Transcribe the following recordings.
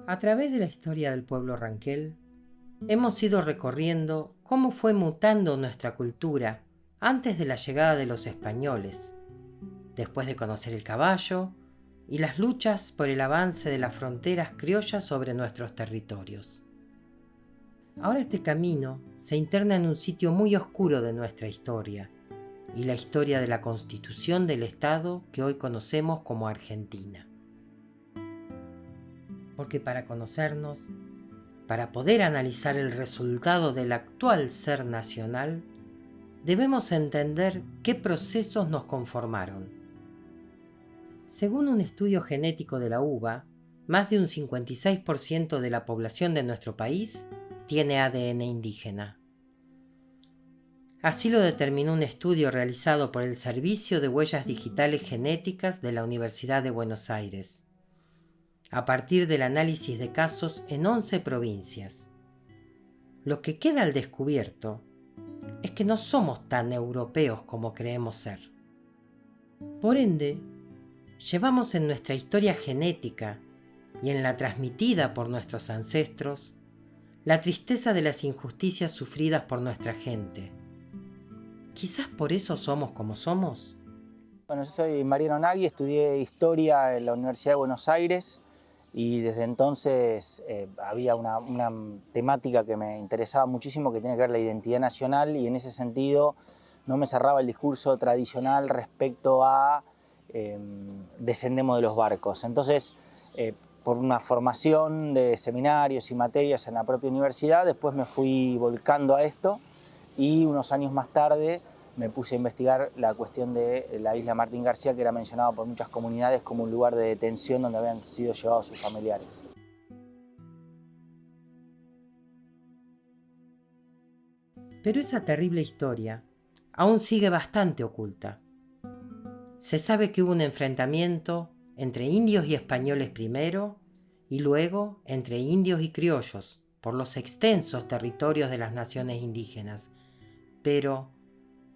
A través de la historia del pueblo ranquel, hemos ido recorriendo cómo fue mutando nuestra cultura antes de la llegada de los españoles, después de conocer el caballo y las luchas por el avance de las fronteras criollas sobre nuestros territorios. Ahora este camino se interna en un sitio muy oscuro de nuestra historia y la historia de la constitución del Estado que hoy conocemos como Argentina. Porque para conocernos, para poder analizar el resultado del actual ser nacional, debemos entender qué procesos nos conformaron. Según un estudio genético de la UBA, más de un 56% de la población de nuestro país tiene ADN indígena. Así lo determinó un estudio realizado por el Servicio de Huellas Digitales Genéticas de la Universidad de Buenos Aires, a partir del análisis de casos en 11 provincias. Lo que queda al descubierto es que no somos tan europeos como creemos ser. Por ende, llevamos en nuestra historia genética y en la transmitida por nuestros ancestros la tristeza de las injusticias sufridas por nuestra gente. Quizás por eso somos como somos. Bueno, yo soy Mariano Nagui, estudié Historia en la Universidad de Buenos Aires y desde entonces había una temática que me interesaba muchísimo que tiene que ver la identidad nacional, y en ese sentido no me cerraba el discurso tradicional respecto a descendemos de los barcos. Entonces, por una formación de seminarios y materias en la propia universidad, después me fui volcando a esto y unos años más tarde me puse a investigar la cuestión de la isla Martín García, que era mencionado por muchas comunidades como un lugar de detención donde habían sido llevados sus familiares. Pero esa terrible historia aún sigue bastante oculta. Se sabe que hubo un enfrentamiento entre indios y españoles primero y luego entre indios y criollos por los extensos territorios de las naciones indígenas. Pero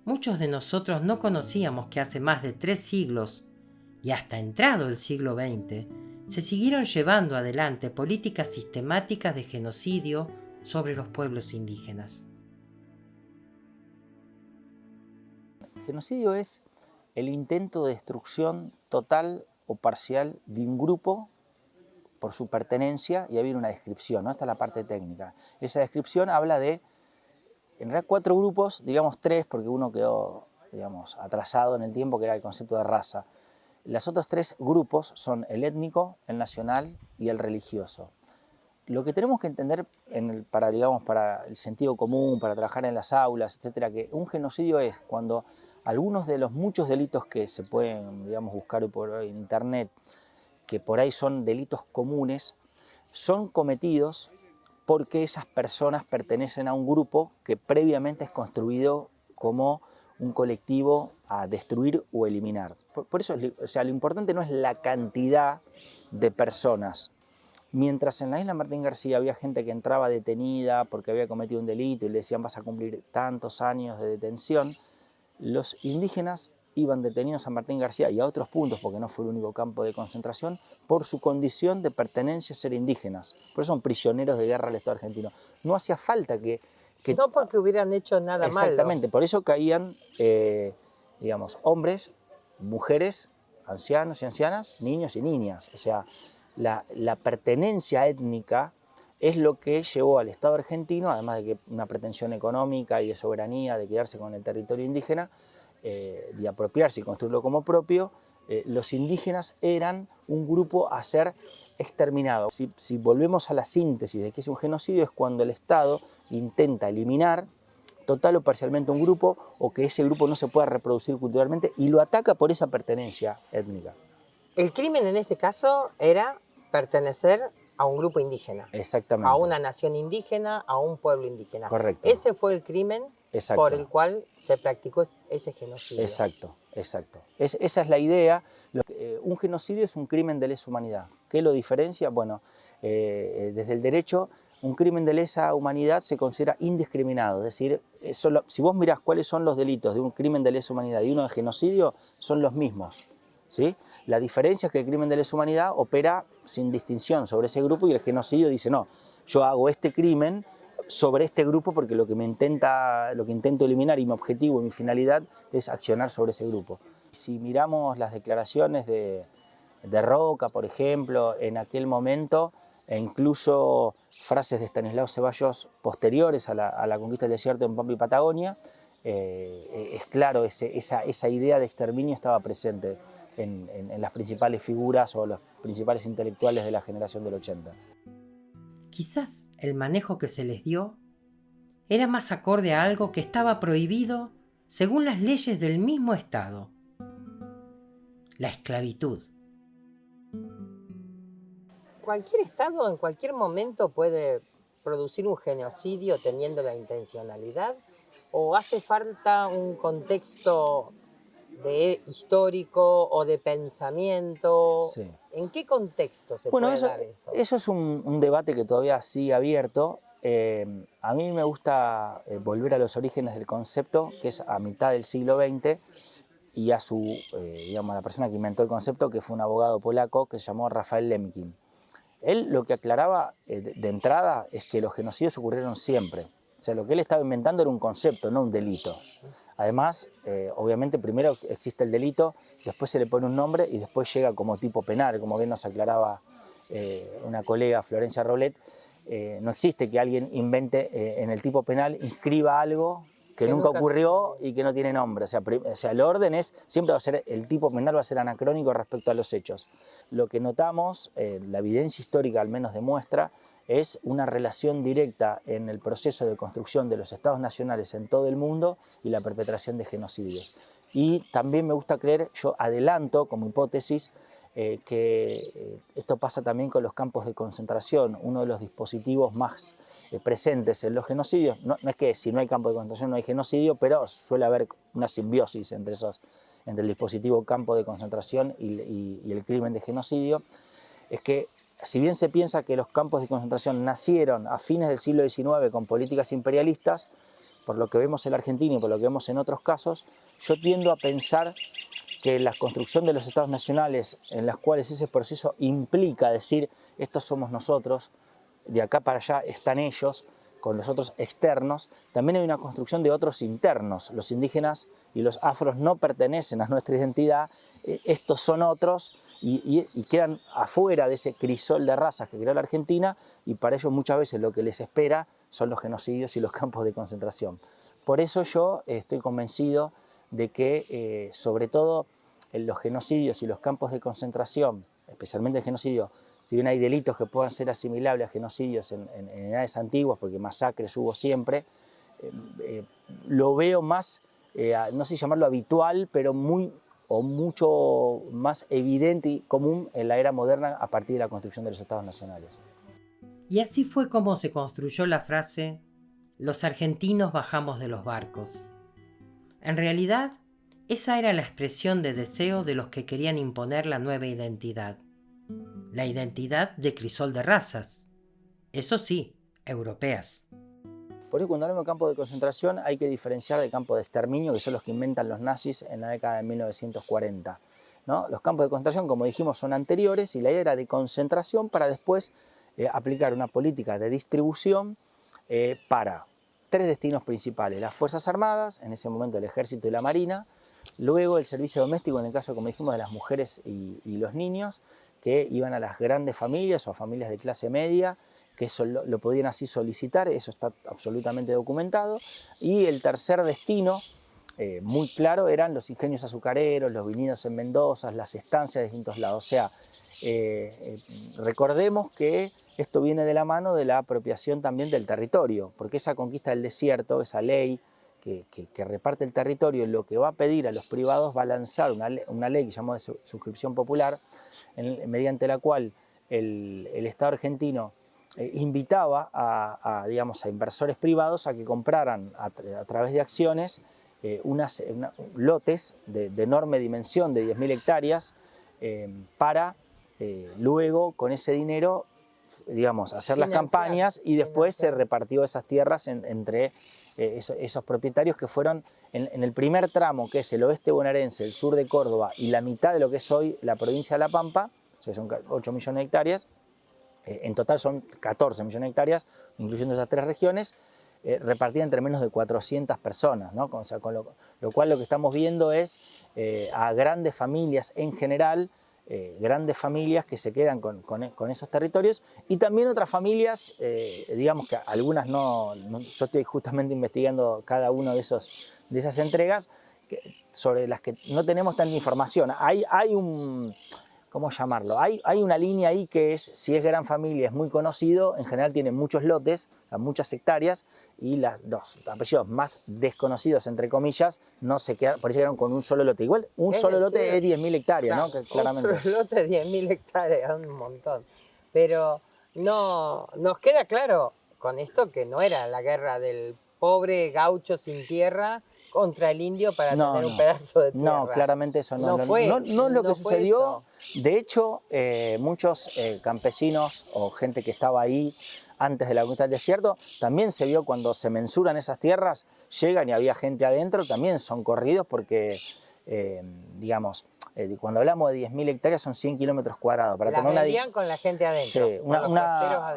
muchos de nosotros no conocíamos que hace más de 3 siglos y hasta entrado el siglo XX se siguieron llevando adelante políticas sistemáticas de genocidio sobre los pueblos indígenas. El genocidio es el intento de destrucción total o parcial de un grupo por su pertenencia, y había una descripción, ¿no? Esta es la parte técnica. Esa descripción habla de, en realidad, 4 grupos, digamos 3, porque uno quedó, digamos, atrasado en el tiempo, que era el concepto de raza. Los otros 3 grupos son el étnico, el nacional y el religioso. Lo que tenemos que entender para el sentido común, para trabajar en las aulas, etcétera, que un genocidio es cuando algunos de los muchos delitos que se pueden, digamos, buscar hoy por hoy en internet, que por ahí son delitos comunes, son cometidos porque esas personas pertenecen a un grupo que previamente es construido como un colectivo a destruir o eliminar. Por eso, o sea, lo importante no es la cantidad de personas. Mientras en la isla Martín García había gente que entraba detenida porque había cometido un delito y le decían vas a cumplir tantos años de detención, los indígenas iban detenidos a Martín García y a otros puntos, porque no fue el único campo de concentración, por su condición de pertenencia a ser indígenas. Por eso son prisioneros de guerra al Estado argentino. No hacía falta que no porque hubieran hecho nada malo. Exactamente, por eso caían, digamos, hombres, mujeres, ancianos y ancianas, niños y niñas. O sea, la pertenencia étnica es lo que llevó al Estado argentino, además de que una pretensión económica y de soberanía, de quedarse con el territorio indígena, de apropiarse y construirlo como propio. Los indígenas eran un grupo a ser exterminado. Si volvemos a la síntesis de qué es un genocidio, es cuando el Estado intenta eliminar total o parcialmente un grupo, o que ese grupo no se pueda reproducir culturalmente, y lo ataca por esa pertenencia étnica. El crimen en este caso era pertenecer a un grupo indígena. Exactamente. A una nación indígena, a un pueblo indígena. Correcto. Ese fue el crimen. Exacto. Por el cual se practicó ese genocidio. Exacto, exacto. Esa es la idea. Un genocidio es un crimen de lesa humanidad. ¿Qué lo diferencia? Bueno, desde el derecho, un crimen de lesa humanidad se considera indiscriminado. Es decir, si vos mirás cuáles son los delitos de un crimen de lesa humanidad y uno de genocidio, son los mismos. ¿sí? La diferencia es que el crimen de lesa humanidad opera sin distinción sobre ese grupo y el genocidio dice, no, yo hago este crimen sobre este grupo porque lo que intento eliminar y mi objetivo y mi finalidad es accionar sobre ese grupo. Si miramos las declaraciones de Roca, por ejemplo, en aquel momento, e incluso frases de Estanislao Ceballos posteriores a la conquista del desierto en Pampa y Patagonia, es claro, esa idea de exterminio estaba presente en las principales figuras o los principales intelectuales de la generación del 80. Quizás el manejo que se les dio era más acorde a algo que estaba prohibido según las leyes del mismo Estado: la esclavitud. Cualquier Estado en cualquier momento puede producir un genocidio teniendo la intencionalidad, o hace falta un contexto histórico o de pensamiento. Sí. ¿En qué contexto se puede dar eso? Eso es un debate que todavía sigue abierto. A mí me gusta volver a los orígenes del concepto, que es a mitad del siglo XX, y a la persona que inventó el concepto, que fue un abogado polaco que se llamó Rafael Lemkin. Él lo que aclaraba de entrada es que los genocidios ocurrieron siempre. O sea, lo que él estaba inventando era un concepto, no un delito. Además, obviamente, primero existe el delito, después se le pone un nombre y después llega como tipo penal, como bien nos aclaraba una colega, Florencia Rolet. No existe que alguien invente en el tipo penal, inscriba algo que nunca ocurrió y que no tiene nombre. O sea, el orden es, siempre va a ser, el tipo penal va a ser anacrónico respecto a los hechos. Lo que notamos, la evidencia histórica al menos demuestra, es una relación directa en el proceso de construcción de los estados nacionales en todo el mundo y la perpetración de genocidios. Y también me gusta creer, yo adelanto como hipótesis, que esto pasa también con los campos de concentración, uno de los dispositivos más presentes en los genocidios. No es que si no hay campo de concentración no hay genocidio, pero suele haber una simbiosis entre el dispositivo campo de concentración y el crimen de genocidio. Es que si bien se piensa que los campos de concentración nacieron a fines del siglo XIX con políticas imperialistas, por lo que vemos en la Argentina y por lo que vemos en otros casos, yo tiendo a pensar que la construcción de los estados nacionales, en las cuales ese proceso implica decir, estos somos nosotros, de acá para allá están ellos, con los otros externos, también hay una construcción de otros internos. Los indígenas y los afros no pertenecen a nuestra identidad, estos son otros, y quedan afuera de ese crisol de razas que creó la Argentina, y para ellos muchas veces lo que les espera son los genocidios y los campos de concentración. Por eso yo estoy convencido de que sobre todo los genocidios y los campos de concentración, especialmente el genocidio, si bien hay delitos que puedan ser asimilables a genocidios en edades antiguas, porque masacres hubo siempre, lo veo más, no sé llamarlo habitual, pero mucho más evidente y común en la era moderna a partir de la construcción de los estados nacionales. Y así fue como se construyó la frase: los argentinos bajamos de los barcos. En realidad, esa era la expresión de deseo de los que querían imponer la nueva identidad. La identidad de crisol de razas. Eso sí, europeas. Por eso cuando hablamos de campos de concentración hay que diferenciar de campos de exterminio, que son los que inventan los nazis en la década de 1940. ¿No? Los campos de concentración, como dijimos, son anteriores y la idea era de concentración para después aplicar una política de distribución para tres destinos principales: las Fuerzas Armadas, en ese momento el Ejército y la Marina, luego el servicio doméstico, en el caso, como dijimos, de las mujeres y los niños, que iban a las grandes familias o a familias de clase media, que eso lo podían así solicitar, eso está absolutamente documentado. Y el tercer destino, muy claro, eran los ingenios azucareros, los viñedos en Mendoza, las estancias de distintos lados. O sea, recordemos que esto viene de la mano de la apropiación también del territorio, porque esa conquista del desierto, esa ley que reparte el territorio, lo que va a pedir a los privados, va a lanzar una ley que se llamó de suscripción popular, mediante la cual el Estado argentino invitaba a inversores privados a que compraran a través de acciones lotes de enorme dimensión, de 10.000 hectáreas, para luego con ese dinero hacer las campañas, y después se repartió esas tierras entre esos propietarios, que fueron en el primer tramo, que es el oeste bonaerense, el sur de Córdoba y la mitad de lo que es hoy la provincia de La Pampa, o sea, son 8 millones de hectáreas, en total son 14 millones de hectáreas, incluyendo esas 3 regiones, repartida entre menos de 400 personas, ¿no? O sea, con lo cual lo que estamos viendo es a grandes familias en general, grandes familias que se quedan con esos territorios, y también otras familias, digamos que algunas yo estoy justamente investigando cada uno de esas entregas, sobre las que no tenemos tanta información. Hay un... ¿Cómo llamarlo? Hay una línea ahí que es, si es gran familia, es muy conocido, en general tiene muchos lotes, muchas hectáreas, y los apellidos más desconocidos, entre comillas, no se quedan, por eso quedaron con un solo lote. Igual, un solo lote es 10.000 hectáreas, claro, ¿no? Que claramente. Un solo lote es 10.000 hectáreas, un montón. Pero no nos queda claro con esto que no era la guerra del pobre gaucho sin tierra contra el indio para tener un pedazo de tierra. No, claramente eso no es lo que sucedió. Eso. De hecho, muchos campesinos o gente que estaba ahí antes de la conquista del desierto, también se vio cuando se mensuran esas tierras, llegan y había gente adentro, también son corridos porque, digamos, cuando hablamos de 10.000 hectáreas son 100 kilómetros cuadrados. Las vendían con la gente adentro. Sí,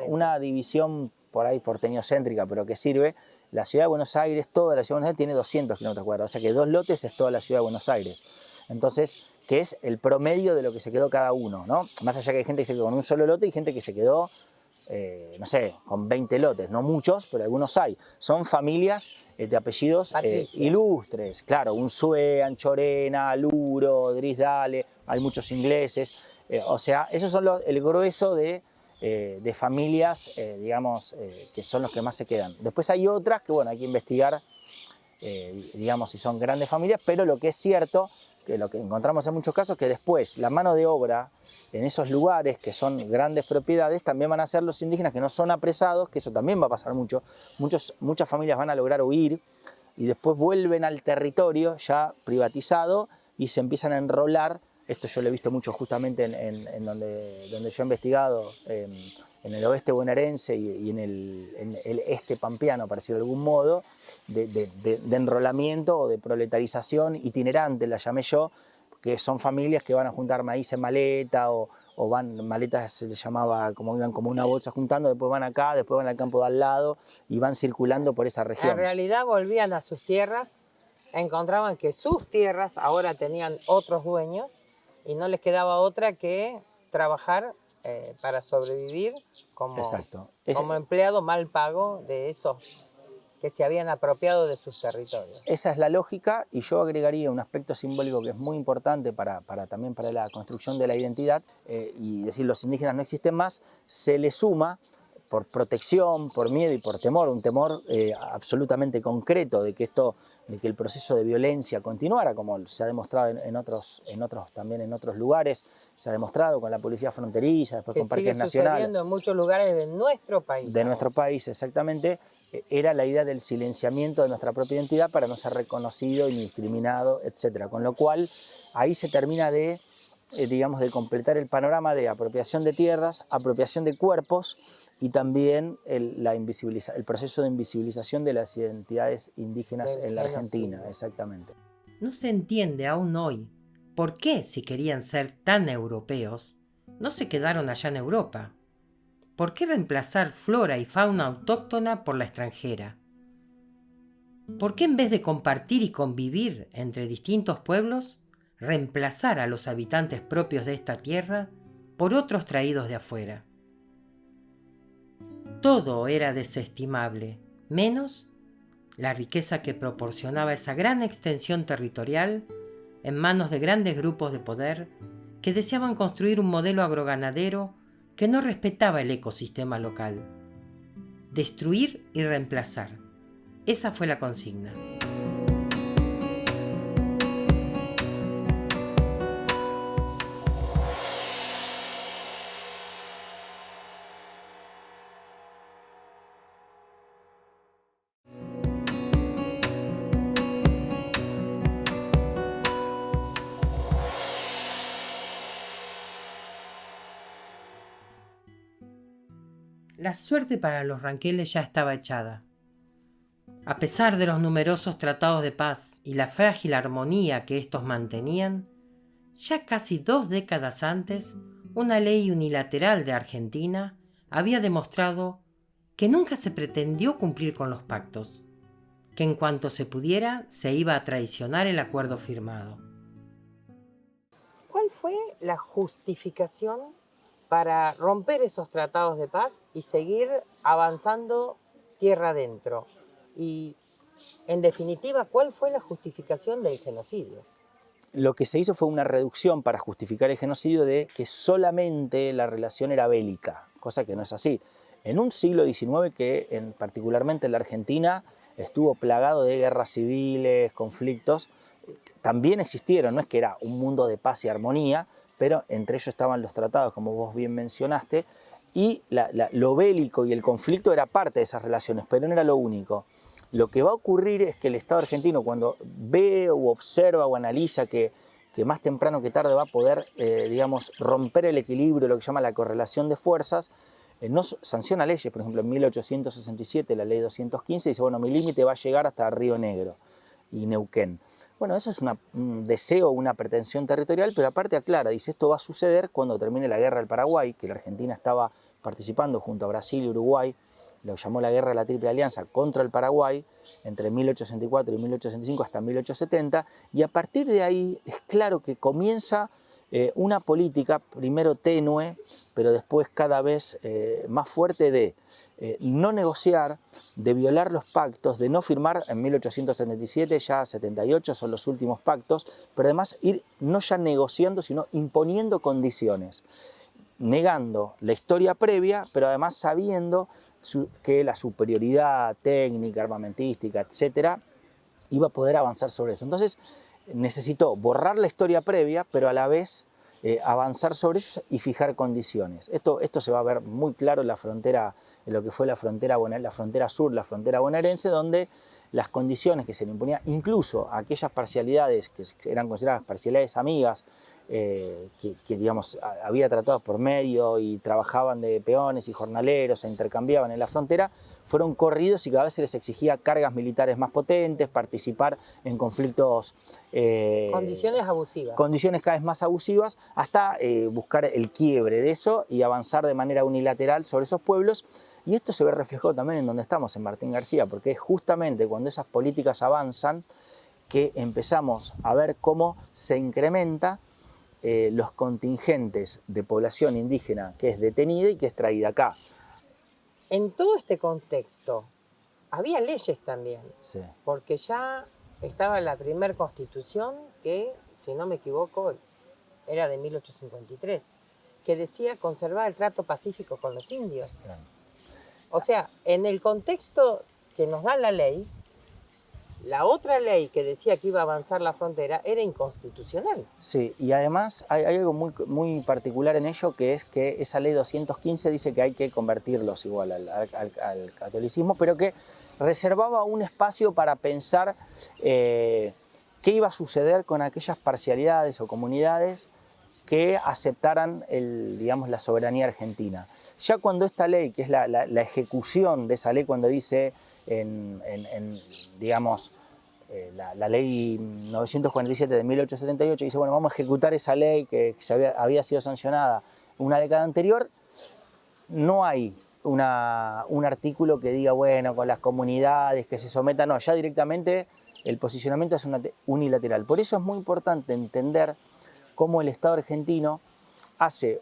una división por ahí porteñocéntrica, pero que sirve. La ciudad de Buenos Aires, toda la ciudad de Buenos Aires tiene 200 kilómetros cuadrados, o sea que 2 lotes es toda la ciudad de Buenos Aires. Entonces, que es el promedio de lo que se quedó cada uno, ¿no? Más allá que hay gente que se quedó con un solo lote y gente que se quedó, no sé, con 20 lotes, no muchos, pero algunos hay. Son familias de apellidos ilustres, claro, Unzué, Anchorena, Luro, Drisdale, hay muchos ingleses, o sea, esos son el grueso de familias, digamos, que son los que más se quedan. Después hay otras que, bueno, hay que investigar, digamos, si son grandes familias, pero lo que es cierto, que lo que encontramos en muchos casos, que después la mano de obra en esos lugares que son grandes propiedades, también van a ser los indígenas que no son apresados, que eso también va a pasar mucho. Muchas familias van a lograr huir y después vuelven al territorio ya privatizado y se empiezan a enrolar. Esto yo lo he visto mucho justamente en donde yo he investigado, en el oeste bonaerense y en el este pampeano, para decirlo de algún modo, de enrolamiento o de proletarización itinerante, la llamé yo, que son familias que van a juntar maíz en maleta o van, maletas se les llamaba, como iban como una bolsa juntando, después van acá, después van al campo de al lado y van circulando por esa región. En realidad volvían a sus tierras, encontraban que sus tierras ahora tenían otros dueños y no les quedaba otra que trabajar para sobrevivir como empleado mal pago de esos que se habían apropiado de sus territorios. Esa es la lógica, y yo agregaría un aspecto simbólico que es muy importante también para la construcción de la identidad, y decir los indígenas no existen más, se le suma por protección, por miedo y por temor, un temor absolutamente concreto de que el proceso de violencia continuara, como se ha demostrado en otros lugares, se ha demostrado con la policía fronteriza, después con parques nacionales. Sigue sucediendo en muchos lugares de nuestro país. De nuestro país, exactamente. Era la idea del silenciamiento de nuestra propia identidad para no ser reconocido y discriminado, etc. Con lo cual, ahí se termina de completar el panorama de apropiación de tierras, apropiación de cuerpos y también el proceso de invisibilización de las identidades indígenas en la Argentina, exactamente. No se entiende aún hoy por qué, si querían ser tan europeos, no se quedaron allá en Europa. ¿Por qué reemplazar flora y fauna autóctona por la extranjera? ¿Por qué en vez de compartir y convivir entre distintos pueblos, reemplazar a los habitantes propios de esta tierra por otros traídos de afuera? Todo era desestimable, menos la riqueza que proporcionaba esa gran extensión territorial en manos de grandes grupos de poder que deseaban construir un modelo agroganadero que no respetaba el ecosistema local. Destruir y reemplazar. Esa fue la consigna. La suerte para los ranqueles ya estaba echada. A pesar de los numerosos tratados de paz y la frágil armonía que estos mantenían, ya casi 2 décadas antes, una ley unilateral de Argentina había demostrado que nunca se pretendió cumplir con los pactos, que en cuanto se pudiera se iba a traicionar el acuerdo firmado. ¿Cuál fue la justificación para romper esos tratados de paz y seguir avanzando tierra adentro? Y, en definitiva, ¿cuál fue la justificación del genocidio? Lo que se hizo fue una reducción para justificar el genocidio de que solamente la relación era bélica, cosa que no es así. En un siglo XIX que, particularmente en la Argentina, estuvo plagado de guerras civiles, conflictos, también existieron, no es que era un mundo de paz y armonía, pero entre ellos estaban los tratados, como vos bien mencionaste, y lo bélico y el conflicto era parte de esas relaciones, pero no era lo único. Lo que va a ocurrir es que el Estado argentino, cuando ve o observa o analiza que más temprano que tarde va a poder, digamos, romper el equilibrio, lo que se llama la correlación de fuerzas, no sanciona leyes. Por ejemplo, en 1867 la ley 215 dice, bueno, mi límite va a llegar hasta Río Negro y Neuquén. Bueno, eso es un deseo, una pretensión territorial, pero aparte aclara, dice, esto va a suceder cuando termine la guerra del Paraguay, que la Argentina estaba participando junto a Brasil y Uruguay, lo llamó la Guerra de la Triple Alianza contra el Paraguay, entre 1864 y 1865 hasta 1870, y a partir de ahí es claro que comienza una política, primero tenue, pero después cada vez más fuerte de no negociar, de violar los pactos, de no firmar en 1877, ya 78 son los últimos pactos, pero además ir no ya negociando, sino imponiendo condiciones, negando la historia previa, pero además sabiendo que la superioridad técnica, armamentística, etcétera, iba a poder avanzar sobre eso. Entonces necesitó borrar la historia previa, pero a la vez avanzar sobre ellos y fijar condiciones. Esto se va a ver muy claro en la frontera, en lo que fue la frontera sur, la frontera bonaerense, donde las condiciones que se le imponían, incluso aquellas parcialidades que eran consideradas parcialidades amigas, que digamos, había tratados por medio y trabajaban de peones y jornaleros, se intercambiaban en la frontera, fueron corridos y cada vez se les exigía cargas militares más potentes, participar en conflictos... Condiciones abusivas. Condiciones cada vez más abusivas, hasta buscar el quiebre de eso y avanzar de manera unilateral sobre esos pueblos. Y esto se ve reflejado también en donde estamos, en Martín García, porque es justamente cuando esas políticas avanzan que empezamos a ver cómo se incrementa los contingentes de población indígena que es detenida y que es traída acá. En todo este contexto, había leyes también, Sí. porque ya estaba la primera constitución que, si no me equivoco, era de 1853, que decía conservar el trato pacífico con los indios. Claro. O sea, en el contexto que nos da la ley, la otra ley que decía que iba a avanzar la frontera era inconstitucional. Sí, y además hay algo muy, muy particular en ello, que es que esa ley 215 dice que hay que convertirlos igual al catolicismo, pero que reservaba un espacio para pensar qué iba a suceder con aquellas parcialidades o comunidades que aceptaran digamos, la soberanía argentina. Ya cuando esta ley, que es la ejecución de esa ley, cuando dice digamos, la ley 947 de 1878, dice, bueno, vamos a ejecutar esa ley que había sido sancionada una década anterior, no hay un artículo que diga, bueno, con las comunidades que se sometan, no, ya directamente el posicionamiento es unilateral. Por eso es muy importante entender cómo el Estado argentino hace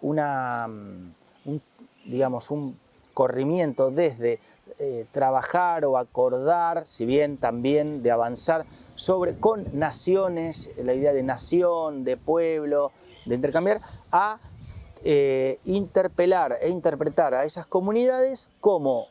digamos, un corrimiento desde trabajar o acordar, si bien también de avanzar con naciones, la idea de nación, de pueblo, de intercambiar, a interpelar e interpretar a esas comunidades como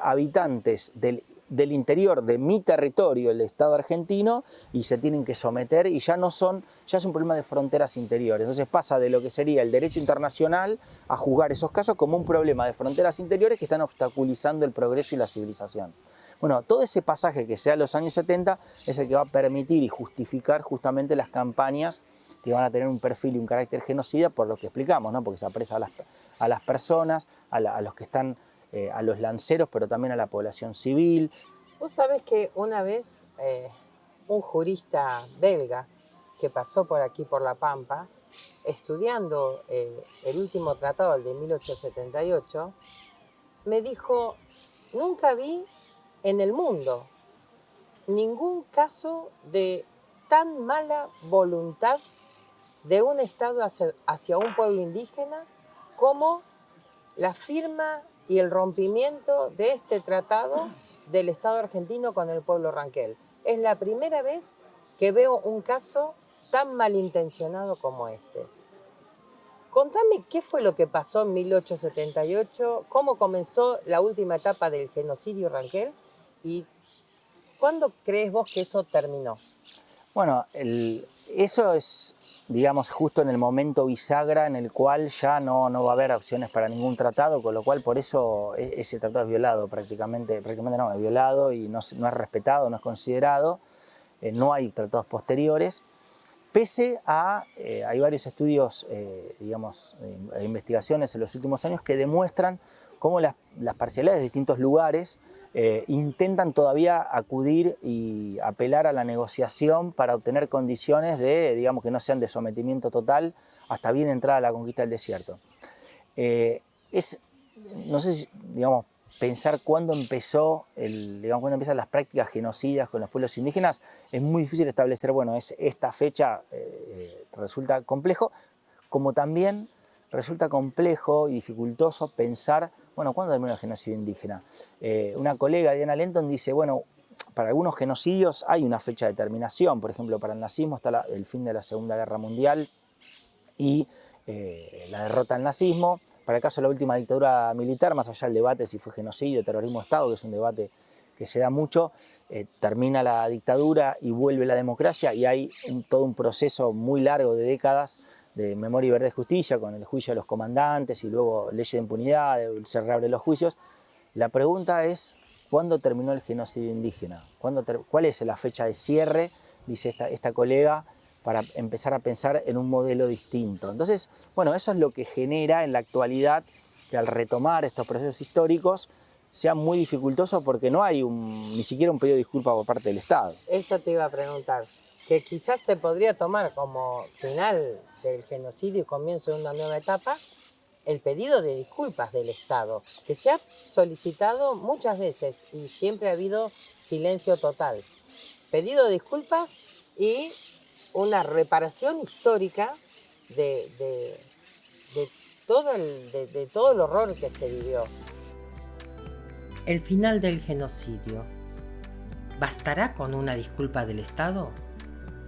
habitantes del interior de mi territorio, el Estado argentino, y se tienen que someter, y ya es un problema de fronteras interiores. Entonces pasa de lo que sería el derecho internacional a juzgar esos casos como un problema de fronteras interiores que están obstaculizando el progreso y la civilización. Bueno, todo ese pasaje que sea los años 70 es el que va a permitir y justificar justamente las campañas que van a tener un perfil y un carácter genocida, por lo que explicamos, ¿no? Porque se apresa a las personas, a los que están, a los lanceros, pero también a la población civil. Vos sabés que una vez un jurista belga que pasó por aquí, por La Pampa, estudiando el último tratado, el de 1878, me dijo, nunca vi en el mundo ningún caso de tan mala voluntad de un Estado hacia un pueblo indígena como la firma y el rompimiento de este tratado del Estado argentino con el pueblo ranquel. Es la primera vez que veo un caso tan malintencionado como este. Contame qué fue lo que pasó en 1878, cómo comenzó la última etapa del genocidio ranquel y cuándo crees vos que eso terminó. Bueno, eso es, digamos, justo en el momento bisagra en el cual ya no va a haber opciones para ningún tratado, con lo cual por eso ese tratado es violado prácticamente no, es violado y no es respetado, no es considerado, no hay tratados posteriores, pese a, hay varios estudios, digamos, investigaciones en los últimos años que demuestran cómo las parcialidades de distintos lugares intentan todavía acudir y apelar a la negociación para obtener condiciones de, digamos, que no sean de sometimiento total hasta bien entrada la conquista del desierto. No sé si, digamos, pensar cuándo cuándo empiezan las prácticas genocidas con los pueblos indígenas, es muy difícil establecer, bueno, esta fecha resulta complejo, como también resulta complejo y dificultoso pensar, bueno, ¿cuándo terminó el genocidio indígena? Una colega, Diana Lenton, dice, bueno, para algunos genocidios hay una fecha de terminación, por ejemplo, para el nazismo está el fin de la Segunda Guerra Mundial y la derrota del nazismo. Para el caso de la última dictadura militar, más allá del debate si fue genocidio, terrorismo de Estado, que es un debate que se da mucho, termina la dictadura y vuelve la democracia y hay todo un proceso muy largo de décadas de memoria y verdad y justicia, con el juicio de los comandantes y luego leyes de impunidad, se reabren los juicios. La pregunta es, ¿cuándo terminó el genocidio indígena? ¿Cuál es la fecha de cierre? Dice esta colega, para empezar a pensar en un modelo distinto. Entonces, bueno, eso es lo que genera en la actualidad que al retomar estos procesos históricos sea muy dificultoso porque no hay ni siquiera un pedido de disculpas por parte del Estado. Eso te iba a preguntar, que quizás se podría tomar como final del genocidio y comienzo de una nueva etapa el pedido de disculpas del Estado, que se ha solicitado muchas veces y siempre ha habido silencio total. Pedido de disculpas y una reparación histórica de todo el horror que se vivió. El final del genocidio, ¿bastará con una disculpa del Estado?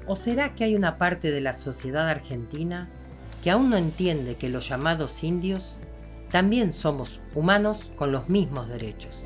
¿O será que hay una parte de la sociedad argentina que aún no entiende que los llamados indios también somos humanos con los mismos derechos?